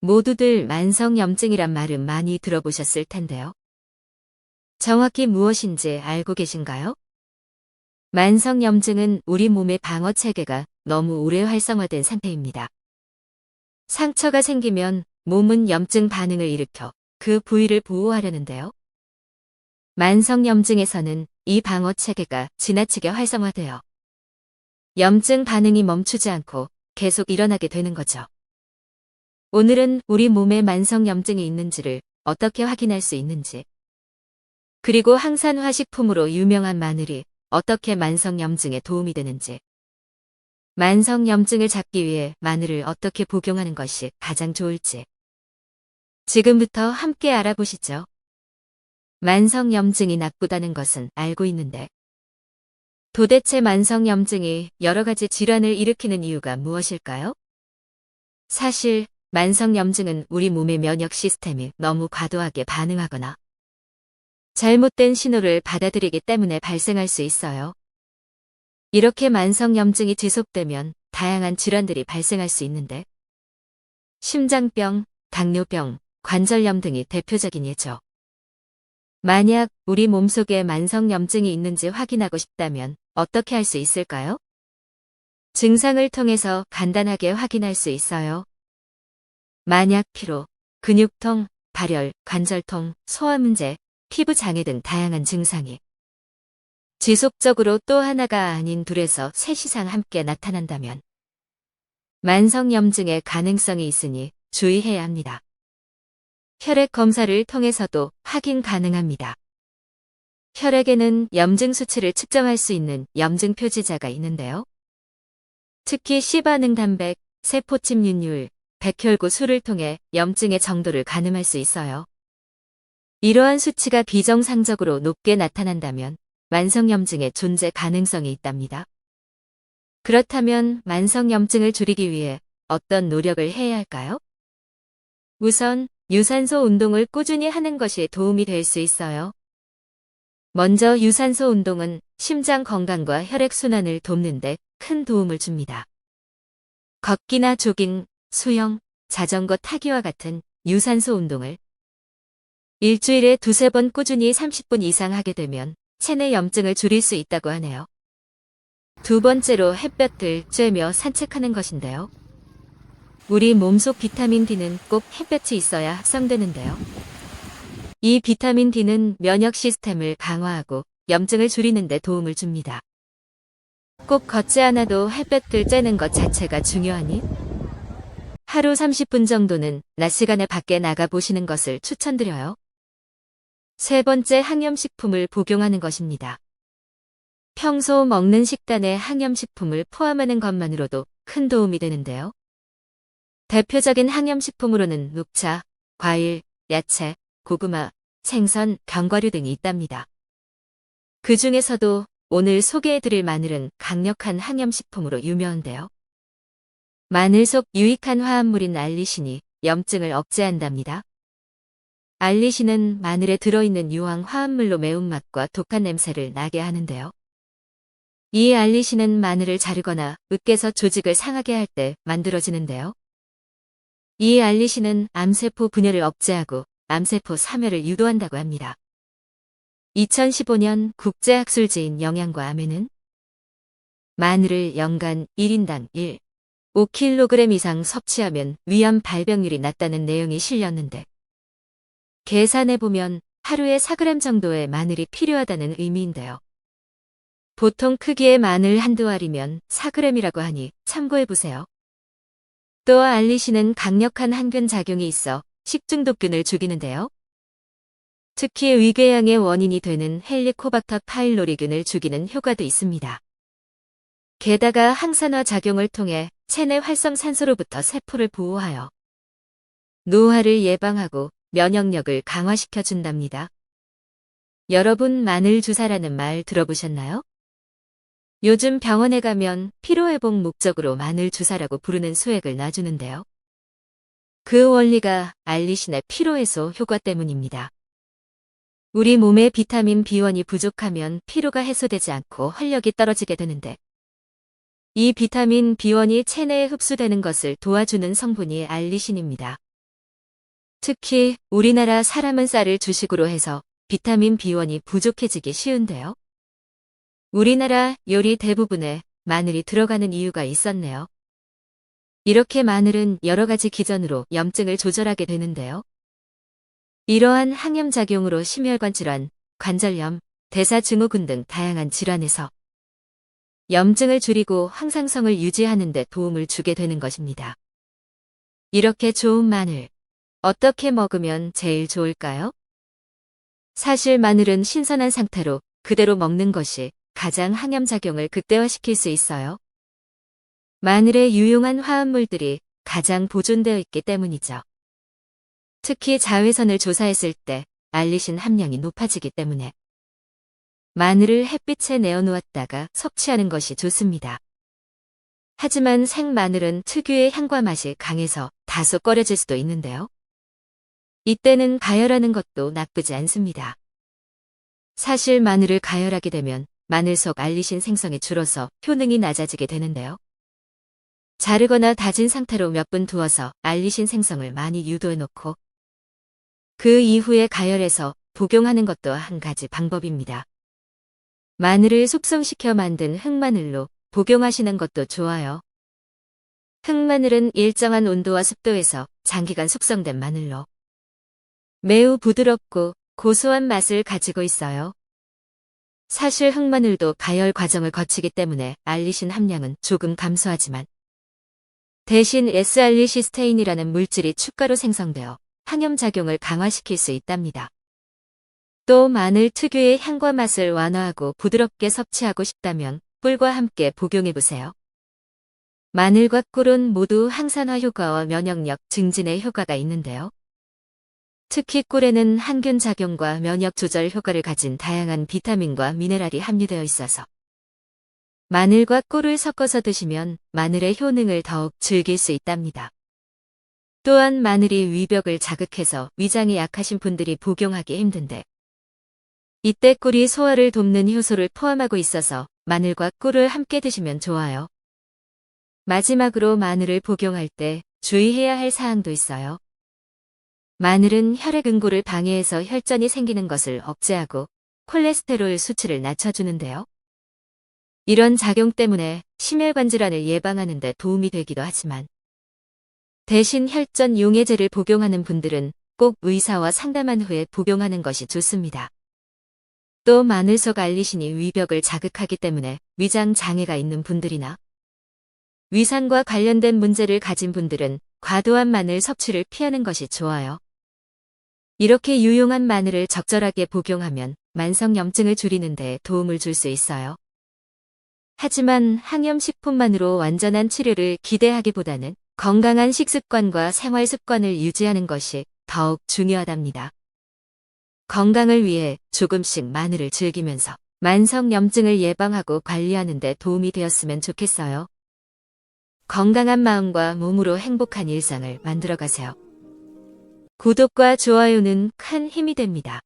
모두들 만성염증이란 말은 많이 들어보셨을 텐데요. 정확히 무엇인지 알고 계신가요? 만성염증은 우리 몸의 방어 체계가 너무 오래 활성화된 상태입니다. 상처가 생기면 몸은 염증 반응을 일으켜 그 부위를 보호하려는데요. 만성염증에서는 이 방어 체계가 지나치게 활성화되어 염증 반응이 멈추지 않고 계속 일어나게 되는 거죠. 오늘은 우리 몸에 만성염증이 있는지를 어떻게 확인할 수 있는지, 그리고 항산화 식품으로 유명한 마늘이 어떻게 만성염증에 도움이 되는지, 만성염증을 잡기 위해 마늘을 어떻게 복용하는 것이 가장 좋을지, 지금부터 함께 알아보시죠. 만성염증이 나쁘다는 것은 알고 있는데, 도대체 만성염증이 여러 가지 질환을 일으키는 이유가 무엇일까요? 사실, 만성염증은 우리 몸의 면역 시스템이 너무 과도하게 반응하거나 잘못된 신호를 받아들이기 때문에 발생할 수 있어요. 이렇게 만성염증이 지속되면 다양한 질환들이 발생할 수 있는데, 심장병, 당뇨병, 관절염 등이 대표적인 예죠. 만약 우리 몸속에 만성염증이 있는지 확인하고 싶다면 어떻게 할 수 있을까요? 증상을 통해서 간단하게 확인할 수 있어요. 만약 피로, 근육통, 발열, 관절통, 소화 문제, 피부 장애 등 다양한 증상이 지속적으로 또 하나가 아닌 둘에서 셋 이상 함께 나타난다면 만성염증의 가능성이 있으니 주의해야 합니다. 혈액 검사를 통해서도 확인 가능합니다. 혈액에는 염증 수치를 측정할 수 있는 염증 표지자가 있는데요. 특히 C반응 단백, 세포 침륜율, 백혈구 수를 통해 염증의 정도를 가늠할 수 있어요. 이러한 수치가 비정상적으로 높게 나타난다면 만성염증의 존재 가능성이 있답니다. 그렇다면 만성염증을 줄이기 위해 어떤 노력을 해야 할까요? 우선 유산소 운동을 꾸준히 하는 것이 도움이 될 수 있어요. 먼저 유산소 운동은 심장 건강과 혈액순환을 돕는 데 큰 도움을 줍니다. 걷기나 조깅, 수영, 자전거 타기와 같은 유산소 운동을 일주일에 두세 번 꾸준히 30분 이상 하게 되면 체내 염증을 줄일 수 있다고 하네요. 두 번째로 햇볕을 쬐며 산책하는 것인데요. 우리 몸속 비타민 D는 꼭 햇볕이 있어야 합성되는데요. 이 비타민 D는 면역 시스템을 강화하고 염증을 줄이는 데 도움을 줍니다. 꼭 걷지 않아도 햇볕을 쬐는 것 자체가 중요하니 하루 30분 정도는 낮 시간에 밖에 나가 보시는 것을 추천드려요. 세 번째, 항염식품을 복용하는 것입니다. 평소 먹는 식단에 항염식품을 포함하는 것만으로도 큰 도움이 되는데요. 대표적인 항염식품으로는 녹차, 과일, 야채, 고구마, 생선, 견과류 등이 있답니다. 그 중에서도 오늘 소개해드릴 마늘은 강력한 항염식품으로 유명한데요. 마늘 속 유익한 화합물인 알리신이 염증을 억제한답니다. 알리신은 마늘에 들어있는 유황 화합물로 매운맛과 독한 냄새를 나게 하는데요. 이 알리신은 마늘을 자르거나 으깨서 조직을 상하게 할 때 만들어지는데요. 이 알리신은 암세포 분열을 억제하고 암세포 사멸을 유도한다고 합니다. 2015년 국제학술지인 영양과 암에는 마늘을 연간 1인당 5kg 이상 섭취하면 위암 발병률이 낮다는 내용이 실렸는데, 계산해보면 하루에 4g 정도의 마늘이 필요하다는 의미인데요. 보통 크기의 마늘 한두 알이면 4g이라고 하니 참고해보세요. 또 알리신은 강력한 항균 작용이 있어 식중독균을 죽이는데요. 특히 위궤양의 원인이 되는 헬리코박터 파일로리균을 죽이는 효과도 있습니다. 게다가 항산화 작용을 통해 체내 활성산소로부터 세포를 보호하여 노화를 예방하고 면역력을 강화시켜준답니다. 여러분, 마늘 주사라는 말 들어보셨나요? 요즘 병원에 가면 피로회복 목적으로 마늘 주사라고 부르는 수액을 놔주는데요. 그 원리가 알리신의 피로해소 효과 때문입니다. 우리 몸에 비타민 B1이 부족하면 피로가 해소되지 않고 활력이 떨어지게 되는데, 이 비타민 B1이 체내에 흡수되는 것을 도와주는 성분이 알리신입니다. 특히 우리나라 사람은 쌀을 주식으로 해서 비타민 B1이 부족해지기 쉬운데요. 우리나라 요리 대부분에 마늘이 들어가는 이유가 있었네요. 이렇게 마늘은 여러 가지 기전으로 염증을 조절하게 되는데요. 이러한 항염작용으로 심혈관 질환, 관절염, 대사증후군 등 다양한 질환에서 염증을 줄이고 항상성을 유지하는 데 도움을 주게 되는 것입니다. 이렇게 좋은 마늘, 어떻게 먹으면 제일 좋을까요? 사실 마늘은 신선한 상태로 그대로 먹는 것이 가장 항염작용을 극대화시킬 수 있어요. 마늘에 유용한 화합물들이 가장 보존되어 있기 때문이죠. 특히 자외선을 조사했을 때 알리신 함량이 높아지기 때문에 마늘을 햇빛에 내어놓았다가 섭취하는 것이 좋습니다. 하지만 생마늘은 특유의 향과 맛이 강해서 다소 꺼려질 수도 있는데요. 이때는 가열하는 것도 나쁘지 않습니다. 사실 마늘을 가열하게 되면 마늘 속 알리신 생성이 줄어서 효능이 낮아지게 되는데요. 자르거나 다진 상태로 몇 분 두어서 알리신 생성을 많이 유도해 놓고 그 이후에 가열해서 복용하는 것도 한 가지 방법입니다. 마늘을 숙성시켜 만든 흑마늘로 복용하시는 것도 좋아요. 흑마늘은 일정한 온도와 습도에서 장기간 숙성된 마늘로 매우 부드럽고 고소한 맛을 가지고 있어요. 사실 흑마늘도 가열 과정을 거치기 때문에 알리신 함량은 조금 감소하지만 대신 S알리시스테인이라는 물질이 추가로 생성되어 항염작용을 강화시킬 수 있답니다. 또 마늘 특유의 향과 맛을 완화하고 부드럽게 섭취하고 싶다면 꿀과 함께 복용해보세요. 마늘과 꿀은 모두 항산화 효과와 면역력 증진의 효과가 있는데요. 특히 꿀에는 항균 작용과 면역 조절 효과를 가진 다양한 비타민과 미네랄이 함유되어 있어서 마늘과 꿀을 섞어서 드시면 마늘의 효능을 더욱 즐길 수 있답니다. 또한 마늘이 위벽을 자극해서 위장이 약하신 분들이 복용하기 힘든데 이때 꿀이 소화를 돕는 효소를 포함하고 있어서 마늘과 꿀을 함께 드시면 좋아요. 마지막으로 마늘을 복용할 때 주의해야 할 사항도 있어요. 마늘은 혈액 응고를 방해해서 혈전이 생기는 것을 억제하고 콜레스테롤 수치를 낮춰주는데요. 이런 작용 때문에 심혈관 질환을 예방하는 데 도움이 되기도 하지만 대신 혈전 용해제를 복용하는 분들은 꼭 의사와 상담한 후에 복용하는 것이 좋습니다. 또 마늘 속 알리신이 위벽을 자극하기 때문에 위장 장애가 있는 분들이나 위산과 관련된 문제를 가진 분들은 과도한 마늘 섭취를 피하는 것이 좋아요. 이렇게 유용한 마늘을 적절하게 복용하면 만성 염증을 줄이는 데 도움을 줄 수 있어요. 하지만 항염식품만으로 완전한 치료를 기대하기보다는 건강한 식습관과 생활 습관을 유지하는 것이 더욱 중요하답니다. 건강을 위해 조금씩 마늘을 즐기면서 만성 염증을 예방하고 관리하는 데 도움이 되었으면 좋겠어요. 건강한 마음과 몸으로 행복한 일상을 만들어가세요. 구독과 좋아요는 큰 힘이 됩니다.